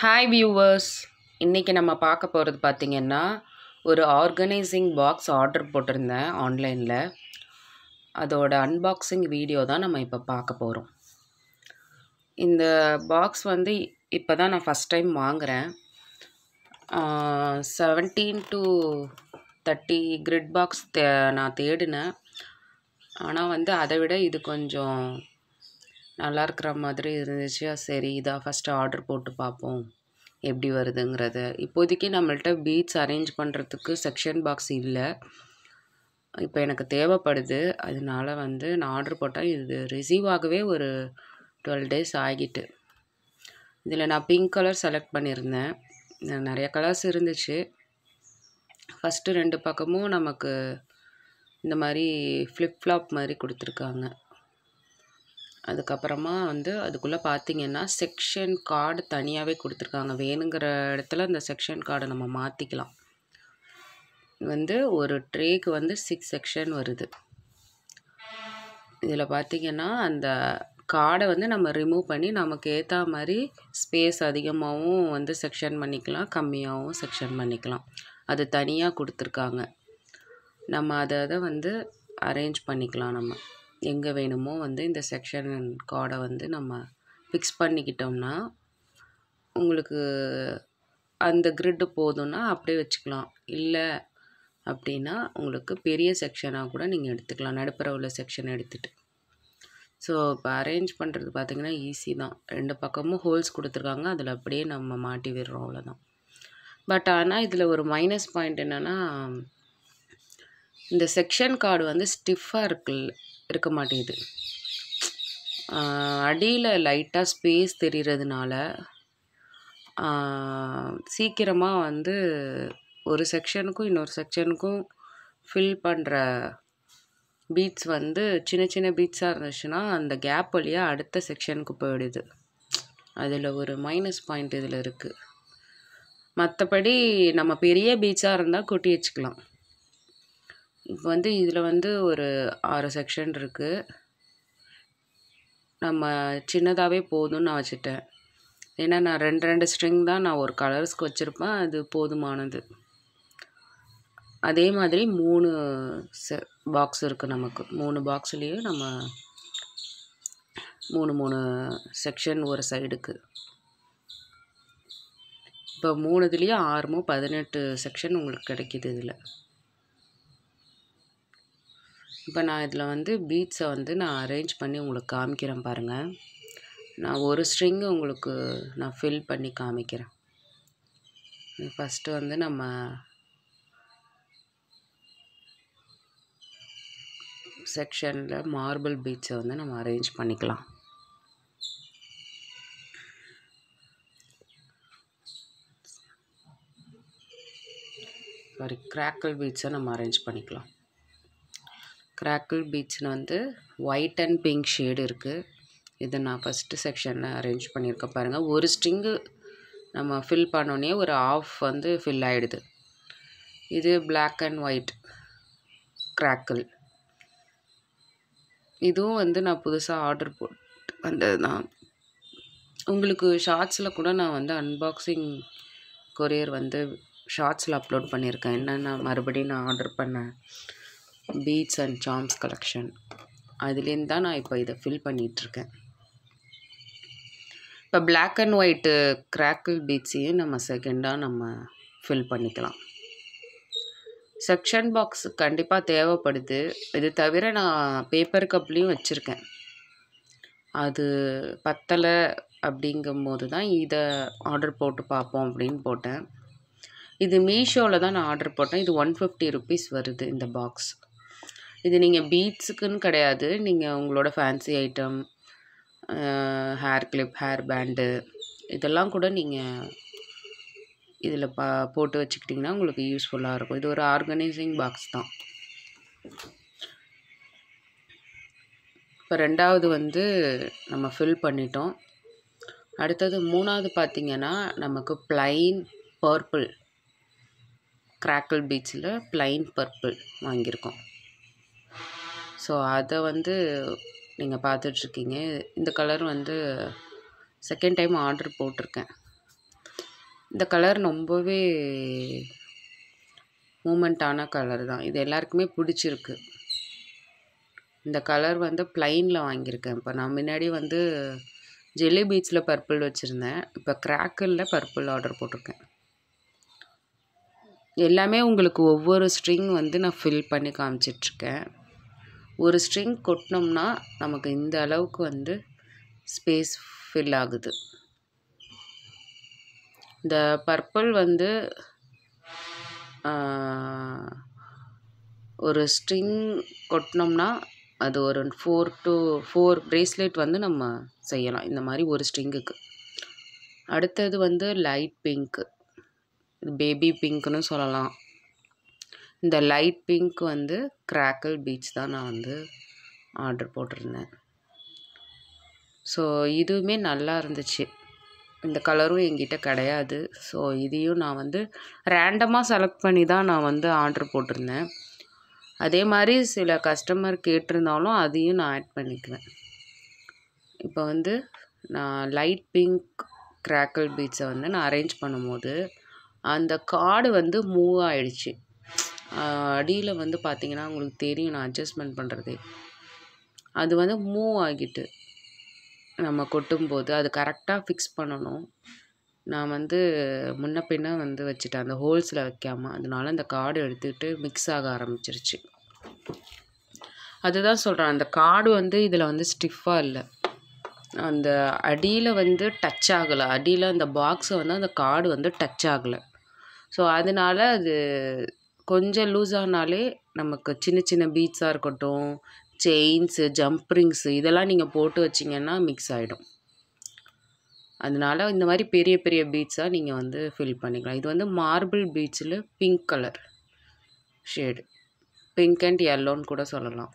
Hi viewers, இன்றைக்கி நம்ம பார்க்க போகிறது பார்த்திங்கன்னா ஒரு ஆர்கனைசிங் பாக்ஸ் ஆர்டர் போட்டிருந்தேன் ஆன்லைனில். அதோட அன்பாக்சிங் வீடியோ தான் நம்ம இப்போ பார்க்க போகிறோம். இந்த பாக்ஸ் வந்து இப்போ தான் நான் ஃபஸ்ட் டைம் வாங்குகிறேன். 17 to 30 கிரிட் பாக்ஸ் நான் தேடினேன். ஆனால் வந்து அதை விட இது கொஞ்சம் நல்லா இருக்கிற மாதிரி இருந்துச்சு. சரி, இதாக ஃபஸ்ட்டு ஆர்டர் போட்டு பார்ப்போம் எப்படி வருதுங்கிறத. இப்போதைக்கு நம்மள்ட்ட பீட்ஸ் அரேஞ்ச் பண்ணுறதுக்கு செக்ஷன் பாக்ஸ் இல்லை. இப்போ எனக்கு தேவைப்படுது. அதனால வந்து நான் ஆர்டர் போட்டால் இது ரிசீவ் ஆகவே ஒரு 12 days ஆகிட்டு. இதில் நான் பிங்க் கலர் செலக்ட் பண்ணியிருந்தேன். நிறைய கலர்ஸ் இருந்துச்சு. ஃபஸ்ட்டு 2 பக்கமும் நமக்கு இந்த மாதிரி ஃப்ளிப் ஃப்ளாப் மாதிரி கொடுத்துருக்காங்க. அதுக்கப்புறமா வந்து அதுக்குள்ளே பார்த்திங்கன்னா செக்ஷன் கார்டு தனியாகவே கொடுத்துருக்காங்க. வேணுங்கிற இடத்துல அந்த செக்ஷன் கார்டை நம்ம மாற்றிக்கலாம். வந்து ஒரு ட்ரேக்கு வந்து 6 செக்ஷன் வருது. இதில் பார்த்திங்கன்னா அந்த கார்டை வந்து நம்ம ரிமூவ் பண்ணி நமக்கு ஏற்ற மாதிரி ஸ்பேஸ் அதிகமாகவும் வந்து செக்ஷன் பண்ணிக்கலாம், கம்மியாகவும் செக்ஷன் பண்ணிக்கலாம். அது தனியாக கொடுத்துருக்காங்க. நம்ம அதை வந்து அரேஞ்ச் பண்ணிக்கலாம். நம்ம எங்கே வேணுமோ வந்து இந்த செக்ஷன் கார்டை வந்து நம்ம ஃபிக்ஸ் பண்ணிக்கிட்டோம்னா உங்களுக்கு அந்த கிரிட்டு போதும்னா அப்படியே வச்சுக்கலாம். இல்லை அப்படின்னா உங்களுக்கு பெரிய செக்ஷனாக கூட நீங்கள் எடுத்துக்கலாம், நடுப்புற உள்ள செக்ஷன் எடுத்துகிட்டு. ஸோ இப்போ அரேஞ்ச் பண்ணுறது பார்த்திங்கன்னா ஈஸி தான். 2 பக்கமும் ஹோல்ஸ் கொடுத்துருக்காங்க. அதில் அப்படியே நம்ம மாட்டி விடுறோம், அவ்வளோதான். பட் ஆனால் இதில் ஒரு மைனஸ் பாயிண்ட் என்னென்னா, இந்த செக்ஷன் கார்டு வந்து ஸ்டிஃபாக இருக்க மாட்டேங்குது. அடியில் லைட்டாக ஸ்பேஸ் தெரிகிறதுனால சீக்கிரமாக வந்து ஒரு செக்ஷனுக்கும் இன்னொரு செக்ஷனுக்கும் ஃபில் பண்ணுற பீட்ஸ் வந்து சின்ன சின்ன பீட்ஸாக இருந்துச்சுன்னா அந்த கேப் வழியாக அடுத்த செக்ஷனுக்கு போயிடுது. அதில் ஒரு மைனஸ் பாயிண்ட் இதில் இருக்குது. மற்றபடி நம்ம பெரிய பீட்ஸாக இருந்தால் கொட்டி வச்சுக்கலாம். இப்போ வந்து இதில் வந்து ஒரு 6 செக்ஷன் இருக்குது. நம்ம சின்னதாகவே போதும்னு நான் வச்சுட்டேன். ஏன்னா நான் 2 ஸ்ட்ரிங் தான் நான் ஒரு கலர்ஸ்க்கு வச்சுருப்பேன். அது போதுமானது. அதே மாதிரி 3 பாக்ஸ் இருக்குது நமக்கு. 3 பாக்ஸ்லேயும் நம்ம 3 செக்ஷன் ஒரு சைடுக்கு. இப்போ 3 6 18 செக்ஷன் உங்களுக்கு கிடைக்கிது இதில். இப்போ நான் இதில் வந்து பீட்ஸை வந்து நான் அரேஞ்ச் பண்ணி உங்களுக்கு காமிக்கிறேன் பாருங்கள். நான் ஒரு ஸ்ட்ரிங்கு உங்களுக்கு நான் ஃபில் பண்ணி காமிக்கிறேன். ஃபஸ்ட்டு வந்து நம்ம செக்ஷனில் மார்பிள் பீட்ஸை வந்து நம்ம அரேஞ்ச் பண்ணிக்கலாம். சாரி, கிராக்கிள் பீட்ஸை நம்ம அரேஞ்ச் பண்ணிக்கலாம். கிராக்கிள் பீட்ஸ்னு வந்து ஒயிட் அண்ட் பிங்க் ஷேடு இருக்குது. இதை நான் ஃபஸ்ட்டு செக்ஷனில் அரேஞ்ச் பண்ணியிருக்கேன் பாருங்கள். ஒரு ஸ்ட்ரிங்கு நம்ம ஃபில் பண்ணோன்னே ஒரு ஆஃப் வந்து ஃபில் ஆகிடுது. இது பிளாக் அண்ட் ஒயிட் கிராக்கிள். இதுவும் வந்து நான் புதுசாக ஆர்டர் போட்டு வந்தது தான். உங்களுக்கு ஷார்ட்ஸில் கூட நான் வந்து அன்பாக்சிங் கொரியர் வந்து ஷார்ட்ஸில் அப்லோட் பண்ணியிருக்கேன். என்னென்னா மறுபடியும் நான் ஆர்டர் பண்ணேன் பீட்ஸ் அண்ட் சார்ம்ஸ் கலெக்ஷன். அதுலேருந்து தான் நான் இப்போ இதை ஃபில் பண்ணிகிட்ருக்கேன். இப்போ பிளாக் அண்ட் ஒயிட்டு கிராக்கிள் பீட்ஸையும் நம்ம செகண்டாக நம்ம ஃபில் பண்ணிக்கலாம். செக்ஷன் பாக்ஸ் கண்டிப்பாக தேவைப்படுது. இது தவிர நான் பேப்பர் கப்லேயும் வச்சுருக்கேன். அது பத்தலை அப்படிங்கும்போது தான் இதை ஆர்டர் போட்டு பார்ப்போம் அப்படின்னு போட்டேன். இது மீஷோவில் தான் நான் ஆர்டர் போட்டேன். இது 150 rupees வருது இந்த பாக்ஸ். இது நீங்கள் பீட்ஸுக்குன்னு கிடையாது, நீங்கள் உங்களோட fancy item, hair clip, hair band இதெல்லாம் கூட நீங்கள் இதில் போட்டு வச்சுக்கிட்டிங்கன்னா உங்களுக்கு யூஸ்ஃபுல்லாக இருக்கும். இது ஒரு ஆர்கனைசிங் பாக்ஸ் தான். இப்போ 2வது வந்து நம்ம ஃபில் பண்ணிட்டோம். அடுத்தது 3வது பார்த்திங்கன்னா நமக்கு ப்ளைன் பர்பிள் கிராக்கிள் பீட்ஸில் ப்ளைன் பர்பிள் வாங்கியிருக்கோம். ஸோ அதை வந்து நீங்கள் பார்த்துட்ருக்கீங்க. இந்த கலர் வந்து செகண்ட் டைம் ஆர்டர் போட்டிருக்கேன். இந்த கலர் ரொம்பவே மூமெண்ட்டான கலர் தான். இது எல்லாருக்குமே பிடிச்சிருக்கு. இந்த கலர் வந்து ப்ளைனில் வாங்கியிருக்கேன். இப்போ நான் முன்னாடி வந்து ஜெல்லி பீட்ஸில் பர்பிள் வச்சுருந்தேன். இப்போ கிராக்கிளில் பர்பிள் ஆர்டர் போட்டிருக்கேன். எல்லாமே உங்களுக்கு ஒவ்வொரு ஸ்ட்ரிங் வந்து நான் ஃபில் பண்ணி காமிச்சிட்ருக்கேன். ஒரு ஸ்ட்ரிங் கொட்டினோம்னா நமக்கு இந்த அளவுக்கு வந்து ஸ்பேஸ் ஃபில் ஆகுது. இந்த பர்பிள் வந்து ஒரு ஸ்ட்ரிங் கொட்டினோம்னா அது ஒரு 4 பிரேஸ்லெட் வந்து நம்ம செய்யலாம் இந்த மாதிரி ஒரு ஸ்ட்ரிங்குக்கு. அடுத்தது வந்து லைட் பிங்க்கு, இது பேபி பிங்க்னு சொல்லலாம். இந்த லைட் பிங்க் வந்து கிராக்கிள் பீட்ஸ் தான் நான் வந்து ஆர்டர் போட்டிருந்தேன். ஸோ இதுவுமே நல்லா இருந்துச்சு. இந்த கலரும் என்கிட்ட கிடையாது. ஸோ இதையும் நான் வந்து ரேண்டமாக செலக்ட் பண்ணி தான் நான் வந்து ஆர்டர் போட்டிருந்தேன். அதே மாதிரி சில கஸ்டமர் கேட்டிருந்தாலும் அதையும் நான் ஆட் பண்ணிக்குவேன். இப்போ வந்து நான் லைட் பிங்க் கிராக்கிள் பீட்ஸை வந்து நான் அரேஞ்ச் பண்ணும்போது அந்த கார்டு வந்து மூவ் ஆகிடுச்சு. அடியில் வந்து பார்த்திங்கன்னா உங்களுக்கு தெரியும், நான் அட்ஜஸ்ட்மெண்ட் பண்ணுறது அது வந்து மூவ் ஆகிட்டு நம்ம கொட்டும்போது அது கரெக்டாக ஃபிக்ஸ் பண்ணணும். நான் வந்து முன்ன பின்ன வந்து வச்சுட்டேன் அந்த ஹோல்ஸில் வைக்காமல். அதனால அந்த கார்டு எடுத்துக்கிட்டு மிக்ஸ் ஆக ஆரம்பிச்சிருச்சு. அதுதான் சொல்கிறேன், அந்த கார்டு வந்து இதில் வந்து ஸ்டிஃபாக இல்லை, அந்த அடியில் வந்து டச் ஆகலை. அடியில் அந்த பாக்ஸை வந்து அந்த கார்டு வந்து டச் ஆகலை. ஸோ அதனால் அது கொஞ்சம் லூஸ் ஆனாலே நமக்கு சின்ன சின்ன பீட்ஸாக இருக்கட்டும், செயின்ஸு, ஜம்ப் ரிங்ஸு இதெல்லாம் நீங்கள் போட்டு வச்சிங்கன்னா மிக்ஸ் ஆகிடும். அதனால இந்த மாதிரி பெரிய பெரிய பீட்ஸாக நீங்கள் வந்து ஃபில் பண்ணிக்கலாம். இது வந்து மார்பிள் பீட்ஸில் pink colour shade, pink and எல்லோன்னு கூட சொல்லலாம்.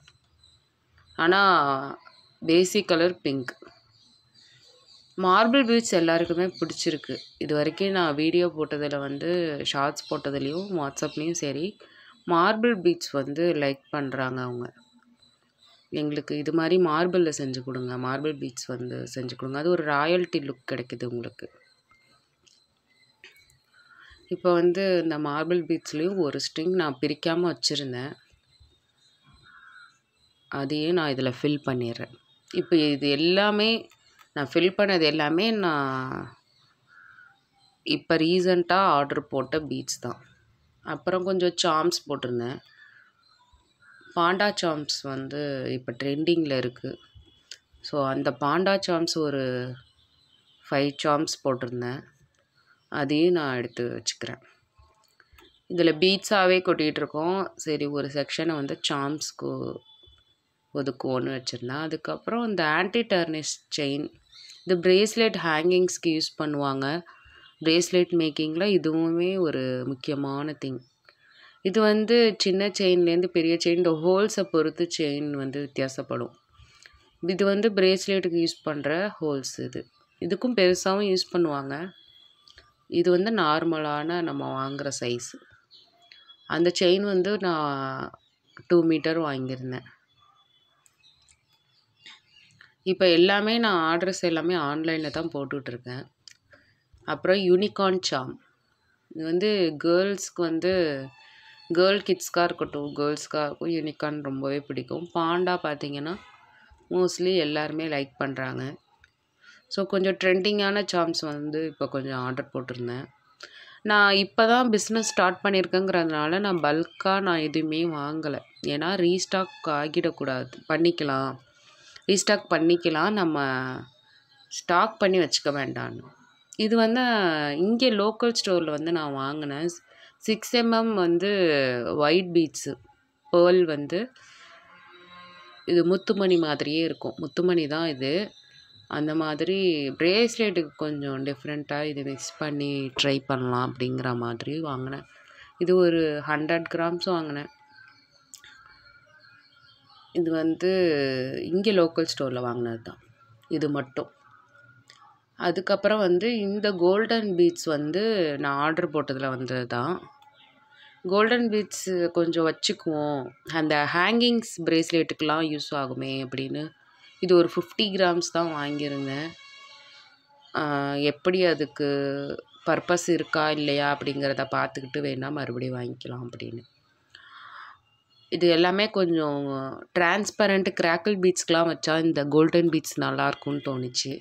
ஆனால் basic colour pink. Marble beads எல்லாருக்குமே பிடிச்சிருக்கு. இது வரைக்கும் நான் வீடியோ போட்டதில் வந்து ஷார்ட்ஸ் போட்டதுலேயும் வாட்ஸ்அப்லேயும் சரி, மார்பிள் பீட்ஸ் வந்து லைக் பண்ணுறாங்க. அவங்க எங்களுக்கு இது மாதிரி மார்பிளில் செஞ்சு கொடுங்க, மார்பிள் பீட்ஸ் வந்து செஞ்சு கொடுங்க, அது ஒரு ராயல்ட்டி லுக் கிடைக்குது உங்களுக்கு. இப்போ வந்து இந்த மார்பிள் பீட்ஸ்லேயும் ஒரு ஸ்ட்ரிங் நான் பிரிக்காமல் வச்சுருந்தேன், அதையும் நான் இதில் ஃபில் பண்ணிடுறேன். இப்போ இது எல்லாமே நான் ஃபில் பண்ணது எல்லாமே நான் இப்போ ரீசண்டாக ஆர்டர் போட்ட பீட்ஸ் தான். அப்புறம் கொஞ்சம் சாம்ஸ் போட்டிருந்தேன். பாண்டா சாம்ஸ் வந்து இப்போ ட்ரெண்டிங்கில் இருக்குது. ஸோ அந்த பாண்டா சாம்ஸ் ஒரு 5 சாம்ஸ் போட்டிருந்தேன், அதையும் நான் எடுத்து வச்சுக்கிறேன். இதில் பீட்ஸாகவே கொட்டிகிட்ருக்கோம். சரி, ஒரு செக்ஷனை வந்து சாம்ஸ்க்கு ஒதுக்குவோன்னு வச்சுருந்தேன். அதுக்கப்புறம் இந்த ஆன்டி டர்னிஷ் செயின், இது பிரேஸ்லெட் ஹேங்கிங்ஸ்க்கு யூஸ் பண்ணுவாங்க. பிரேஸ்லெட் மேக்கிங்கில் இதுவுமே ஒரு முக்கியமான திங். இது வந்து சின்ன செயின்லேருந்து பெரிய செயின், இந்த ஹோல்ஸை பொறுத்து செயின் வந்து வித்தியாசப்படும். இது வந்து பிரேஸ்லெட்டுக்கு யூஸ் பண்ணுற ஹோல்ஸ். இதுக்கும் பெருசாகவும் யூஸ் பண்ணுவாங்க. இது வந்து நார்மலான நம்ம வாங்குகிற சைஸு. அந்த செயின் வந்து நான் 2 மீட்டர் வாங்கியிருந்தேன். இப்போ எல்லாமே நான் ஆர்டர்ஸ் எல்லாமே ஆன்லைனில் தான் போட்டுட்ருக்கேன். அப்புறம் யூனிகார்ன் சாம், இது வந்து கேர்ள்ஸ்க்கு வந்து கேர்ள் கிட்ஸ்க்காக இருக்கட்டும், கேர்ள்ஸ்க்காக இருக்கும், யூனிகார்ன் ரொம்பவே பிடிக்கும். பாண்டா பார்த்திங்கன்னா மோஸ்ட்லி எல்லாருமே லைக் பண்ணுறாங்க. ஸோ கொஞ்சம் ட்ரெண்டிங்கான சாம்ஸ் வந்து இப்போ கொஞ்சம் ஆர்டர் போட்டிருந்தேன். நான் இப்போ தான் பிஸ்னஸ் ஸ்டார்ட் பண்ணியிருக்கேங்கிறதுனால நான் பல்காக நான் எதுவுமே வாங்கலை. ஏன்னா ரீஸ்டாக் ஆகிடக்கூடாது, ரீஸ்டாக் பண்ணிக்கலாம், நம்ம ஸ்டாக் பண்ணி வச்சுக்க வேண்டான்னு. இது வந்து இங்கே லோக்கல் ஸ்டோரில் வந்து நான் வாங்கினேன். 6mm வந்து ஒயிட் பீட்ஸு பேர்ல் வந்து இது முத்துமணி மாதிரியே இருக்கும். முத்துமணி தான் இது. அந்த மாதிரி பிரேஸ்லெட்டுக்கு கொஞ்சம் டிஃப்ரெண்ட்டாக இது மிக்ஸ் பண்ணி ட்ரை பண்ணலாம் அப்படிங்கிற மாதிரி வாங்கினேன். இது ஒரு 100 கிராம்ஸ் வாங்கினேன். இது வந்து இங்கே லோக்கல் ஸ்டோரில் வாங்கினது தான் இது மட்டும். அதுக்கப்புறம் வந்து இந்த கோல்டன் பீட்ஸ் வந்து நான் ஆர்டர் போட்டதில் வந்தது தான். கோல்டன் பீட்ஸு கொஞ்சம் வச்சுக்குவோம், அந்த ஹேங்கிங்ஸ் பிரேஸ்லெட்டுக்கெலாம் யூஸ் ஆகுமே அப்படின்னு இது ஒரு 50 கிராம்ஸ் தான் வாங்கியிருந்தேன். எப்படி அதுக்கு பர்பஸ் இருக்கா இல்லையா அப்படிங்கிறத பார்த்துக்கிட்டு வேணால் மறுபடியும் வாங்கிக்கலாம் அப்படின்னு. இது எல்லாமே கொஞ்சம் டிரான்ஸ்பரண்ட் கிராக்கிள் பீட்ஸ்க்கெலாம் வச்சா இந்த கோல்டன் பீட்ஸ் நல்லாயிருக்கும்னு தோணுச்சு.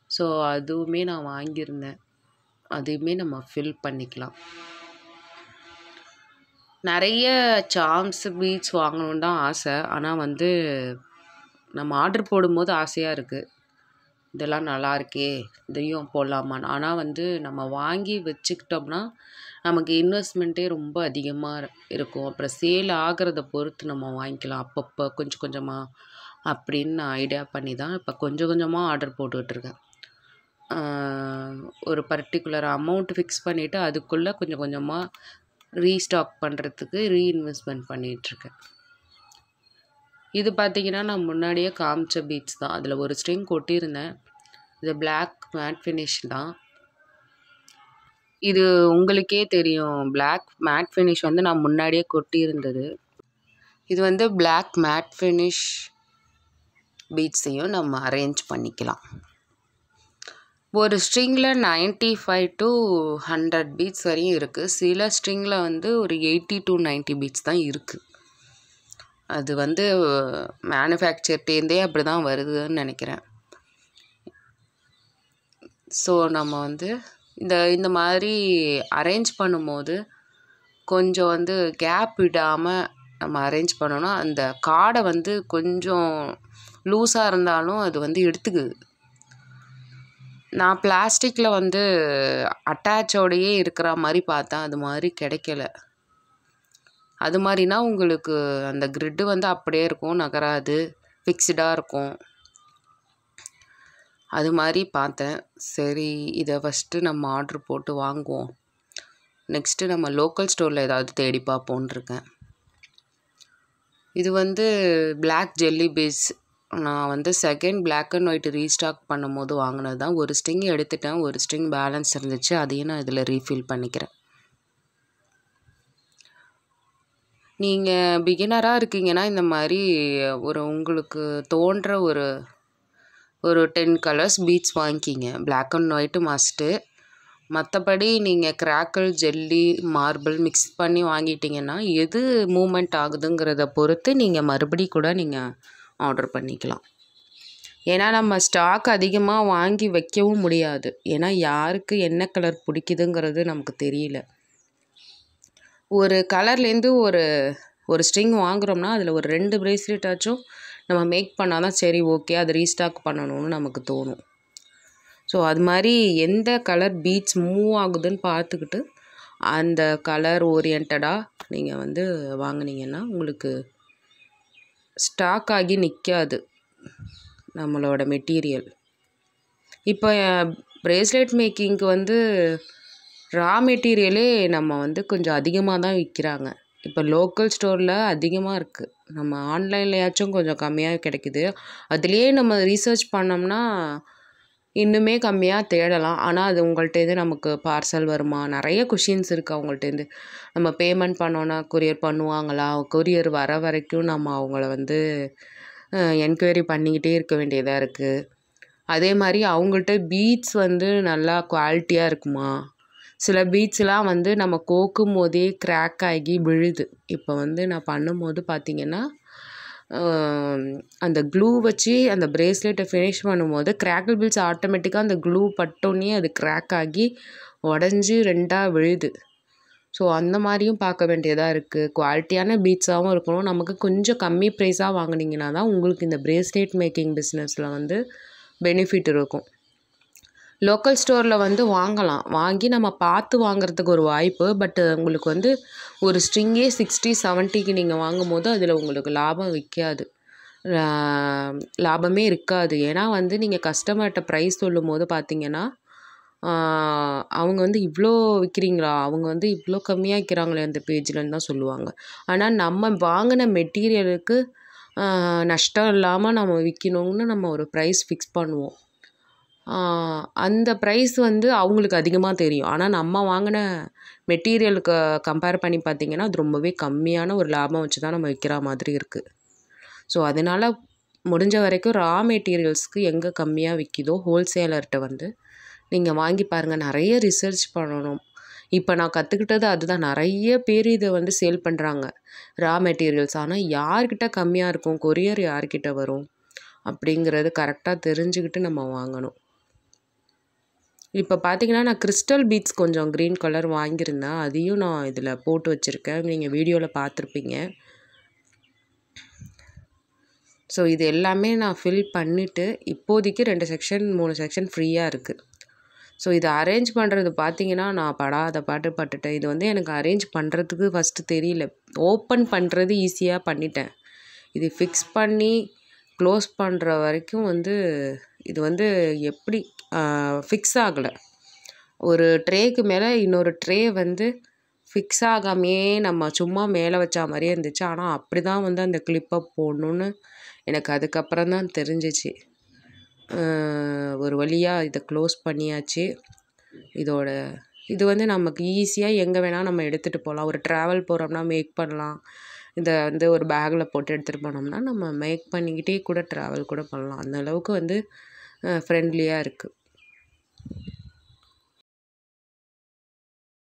ஸோ அதுவுமே நான் வாங்கியிருந்தேன். அதையுமே நம்ம ஃபில் பண்ணிக்கலாம். நிறைய சார்ம்ஸ் பீட்ஸ் வாங்கணுன்னு தான் ஆசை. ஆனால் வந்து நம்ம ஆர்டர் போடும்போது ஆசையாக இருக்குது, இதெல்லாம் நல்லா இருக்கே இதையும் போடலாமான்னு. ஆனால் வந்து நம்ம வாங்கி வச்சுக்கிட்டோம்னா நமக்கு இன்வெஸ்ட்மெண்ட்டே ரொம்ப அதிகமாக இருக்கும். அப்புறம் சேல் ஆகிறத பொறுத்து நம்ம வாங்கிக்கலாம் அப்பப்போ கொஞ்சம் கொஞ்சமாக அப்படின்னு நான் ஐடியா பண்ணி தான் இப்போ கொஞ்சம் கொஞ்சமாக ஆர்டர் போட்டுக்கிட்டுருக்கேன். ஒரு பர்டிகுலர் அமௌண்ட் ஃபிக்ஸ் பண்ணிவிட்டு அதுக்குள்ளே கொஞ்சம் கொஞ்சமாக ரீஸ்டாக் பண்ணுறதுக்கு ரீஇன்வெஸ்ட்மெண்ட் பண்ணிகிட்ருக்கேன். இது பார்த்திங்கன்னா நான் முன்னாடியே காமிச்ச பீட்ஸ் தான். அதில் ஒரு ஸ்ட்ரிங் கொட்டியிருந்தேன். இது பிளாக் மேட் ஃபினிஷ் தான். இது உங்களுக்கே தெரியும், பிளாக் மேட் ஃபினிஷ் வந்து நான் முன்னாடியே கொட்டியிருந்தது. இது வந்து பிளாக் மேட் ஃபினிஷ் பீட்ஸையும் நம்ம அரேஞ்ச் பண்ணிக்கலாம். ஒரு ஸ்ட்ரிங்கில் 95 to 100 பீட்ஸ் வரையும் இருக்குது. சில ஸ்ட்ரிங்கில் வந்து ஒரு 80 to 90 பீட்ஸ் தான் இருக்குது. அது வந்து மேனுஃபேக்சர்ட்டேருந்தே அப்படி தான் வருதுன்னு நினைக்கிறேன். ஸோ நம்ம வந்து இந்த மாதிரி அரேஞ்ச் பண்ணும்போது கொஞ்சம் வந்து கேப் விடாமல் நம்ம அரேஞ்ச் பண்ணோன்னா அந்த கார்டை வந்து கொஞ்சம் லூஸாக இருந்தாலும் அது வந்து எடுத்துக்குது. நான் பிளாஸ்டிக்கில் வந்து அட்டாச்சோடையே இருக்கிற மாதிரி பார்த்தேன், அது மாதிரி கிடைக்கல. அது மாதிரினா உங்களுக்கு அந்த கிரிட்டு வந்து அப்படியே இருக்கும், நகராது, ஃபிக்ஸ்டாக இருக்கும். அது மாதிரி பார்த்தேன். சரி, இதை ஃபஸ்ட்டு நம்ம ஆர்டர் போட்டு வாங்குவோம். நெக்ஸ்ட்டு நம்ம லோக்கல் ஸ்டோரில் ஏதாவது தேடி பார்ப்போன்னு இருக்கேன். இது வந்து பிளாக் ஜெல்லி பீட்ஸ். நான் வந்து second black and white restock பண்ணும்போது வாங்கினது தான். ஒரு ஸ்ட்ரிங் எடுத்துட்டேன், ஒரு ஸ்ட்ரிங் பேலன்ஸ் இருந்துச்சு, அதையும் நான் இதில் ரீஃபில் பண்ணிக்கிறேன். நீங்கள் பிகினராக இருக்கீங்கன்னா இந்த மாதிரி உங்களுக்கு தோன்ற ஒரு 10 கலர்ஸ் பீட்ஸ் வாங்கிக்கிங்க. Black and white must. மற்றபடி நீங்கள் கிராக்கிள், ஜெல்லி, மார்பிள் மிக்ஸ் பண்ணி வாங்கிட்டிங்கன்னா எது மூமெண்ட் ஆகுதுங்கிறத பொறுத்து நீங்கள் மறுபடி கூட நீங்கள் ஆர்டர் பண்ணிக்கலாம். ஏன்னா நம்ம ஸ்டாக் அதிகமாக வாங்கி வைக்கவும் முடியாது. ஏன்னா யாருக்கு என்ன கலர் பிடிக்குதுங்கிறது நமக்கு தெரியல. ஒரு கலர்லேருந்து ஒரு ஸ்ட்ரிங் வாங்குகிறோம்னா அதில் ஒரு 2 பிரேஸ்லெட்டாச்சும் நம்ம மேக் பண்ணால் தான் சரி ஓகே அதை ரீஸ்டாக் பண்ணணும்னு நமக்கு தோணும். ஸோ அது மாதிரி எந்த கலர் பீட்ஸ் மூவ் ஆகுதுன்னு பார்த்துக்கிட்டு அந்த கலர் ஓரியன்டாக நீங்கள் வந்து வாங்கினீங்கன்னா உங்களுக்கு ஸ்டாக் ஆகி நிற்காது நம்மளோட மெட்டீரியல். இப்போ பிரேஸ்லெட் மேக்கிங்க்கு வந்து ரா மெட்டீரியலே நம்ம வந்து கொஞ்சம் அதிகமாக தான் விற்கிறாங்க. இப்போ லோக்கல் ஸ்டோரில் அதிகமாக இருக்குது, நம்ம ஆன்லைன்லையாச்சும் கொஞ்சம் கம்மியாக கிடைக்குது. அதுலேயே நம்ம ரீசர்ச் பண்ணோம்னா இன்னுமே கம்மியாக தேடலாம். ஆனால் அது உங்கள்கிட்டேருந்து நமக்கு பார்சல் வருமா, நிறைய கொஷின்ஸ் இருக்குது அவங்கள்ட்டேருந்து. நம்ம பேமெண்ட் பண்ணோன்னா கொரியர் பண்ணுவாங்களா, கொரியர் வர வரைக்கும் நம்ம அவங்கள வந்து என்கொயரி பண்ணிக்கிட்டே இருக்க வேண்டியதாக இருக்குது. அதே மாதிரி அவங்கள்ட்ட பீட்ஸ் வந்து நல்லா குவாலிட்டியாக இருக்குமா, சில பீட்ஸ்லாம் வந்து நம்ம கோக்கும் போதே கிராக் ஆகி விழுது. இப்போ வந்து நான் பண்ணும்போது பார்த்திங்கன்னா அந்த க்ளூ வச்சு அந்த பிரேஸ்லெட்டை ஃபினிஷ் பண்ணும்போது கிராக்கிள் பீட்ஸ் ஆட்டோமேட்டிக்காக அந்த க்ளூ பட்டோன்னே அது கிராக் ஆகி உடஞ்சி 2ஆக விழுது. ஸோ அந்த மாதிரியும் பார்க்க வேண்டியதாக இருக்குது. குவாலிட்டியான பீட்ஸாகவும் இருக்கணும். நமக்கு கொஞ்சம் கம்மி ப்ரைஸாக வாங்கினீங்கன்னா தான் உங்களுக்கு இந்த பிரேஸ்லெட் மேக்கிங் பிஸ்னஸில் வந்து பெனிஃபிட் இருக்கும். லோக்கல் ஸ்டோரில் வந்து வாங்கலாம், வாங்கி நம்ம பார்த்து வாங்குறதுக்கு ஒரு வாய்ப்பு. பட் உங்களுக்கு வந்து ஒரு ஸ்ட்ரிங்கே 60-70க்கு நீங்கள் வாங்கும்போது அதில் உங்களுக்கு லாபம் லாபமே இருக்காது. ஏன்னா வந்து நீங்கள் கஸ்டமர்கிட்ட ப்ரைஸ் சொல்லும் போது பார்த்தீங்கன்னா அவங்க வந்து இவ்வளோ விற்கிறீங்களா, அவங்க வந்து இவ்வளோ கம்மியாக விற்கிறாங்களே அந்த பேஜ்லன்னு தான் சொல்லுவாங்க. ஆனால் நம்ம வாங்கின மெட்டீரியலுக்கு நஷ்டம் இல்லாமல் நம்ம விற்கணும்னு நம்ம ஒரு ப்ரைஸ் ஃபிக்ஸ் பண்ணுவோம். அந்த ப்ரைஸ் வந்து அவங்களுக்கு அதிகமாக தெரியும். ஆனால் நம்ம வாங்கின மெட்டீரியலுக்கு கம்பேர் பண்ணி பார்த்திங்கன்னா அது ரொம்பவே கம்மியான ஒரு லாபம் வச்சு தான் நம்ம விற்கிற மாதிரி இருக்குது. ஸோ அதனால் முடிஞ்ச வரைக்கும் ரா மெட்டீரியல்ஸ்க்கு எங்கே கம்மியாக விற்கிதோ ஹோல்சேலர்கிட்ட வந்து நீங்கள் வாங்கி பாருங்கள். நிறைய ரிசர்ச் பண்ணணும். இப்போ நான் கற்றுக்கிட்டது அதுதான். நிறைய பேர் இதை வந்து சேல் பண்ணுறாங்க ரா மெட்டீரியல்ஸ். ஆனால் யார்கிட்ட கம்மியாக இருக்கும், கொரியர் யார்கிட்ட வரும் அப்படிங்கிறது கரெக்டாக தெரிஞ்சுக்கிட்டு நம்ம வாங்கணும். இப்போ பார்த்தீங்கன்னா நான் கிறிஸ்டல் பீட்ஸ் கொஞ்சம் க்ரீன் கலர் வாங்கியிருந்தேன். அதையும் நான் இதில் போட்டு வச்சுருக்கேன். நீங்கள் வீடியோவில் பார்த்துருப்பீங்க. ஸோ இது எல்லாமே நான் ஃபில் பண்ணிவிட்டு இப்போதைக்கு 2 செக்ஷன் 3 செக்ஷன் ஃப்ரீயாக இருக்குது. ஸோ இதை அரேஞ்ச் பண்ணுறது பார்த்தீங்கன்னா நான் படாத பாட்டு பட்டுட்டேன். இது வந்து எனக்கு அரேஞ்ச் பண்ணுறதுக்கு ஃபஸ்ட்டு தெரியல. ஓப்பன் பண்ணுறது ஈஸியாக பண்ணிட்டேன். இது ஃபிக்ஸ் பண்ணி க்ளோஸ் பண்ணுற வரைக்கும் வந்து இது வந்து எப்படி ஃபிக்ஸ் ஆகலை. ஒரு ட்ரேக்கு மேலே இன்னொரு ட்ரே வந்து ஃபிக்ஸ் ஆகாமையே நம்ம சும்மா மேலே வச்சா மாதிரியே இருந்துச்சு. ஆனால் அப்படி தான் வந்து அந்த கிளிப்பை போடணுன்னு எனக்கு அதுக்கப்புறம் தான் தெரிஞ்சிச்சு. ஒரு வழியாக இதை க்ளோஸ் பண்ணியாச்சு. இது வந்து நமக்கு ஈஸியாக எங்கே வேணால் நம்ம எடுத்துகிட்டு போகலாம். ஒரு ட்ராவல் போகிறோம்னா மேக் பண்ணலாம். இதை வந்து ஒரு பேக்கில் போட்டு எடுத்துகிட்டு போனோம்னா நம்ம மேக் பண்ணிக்கிட்டே கூட ட்ராவல் கூட பண்ணலாம். அந்த அளவுக்கு வந்து ஃப்ரெண்ட்லியாக இருக்குது.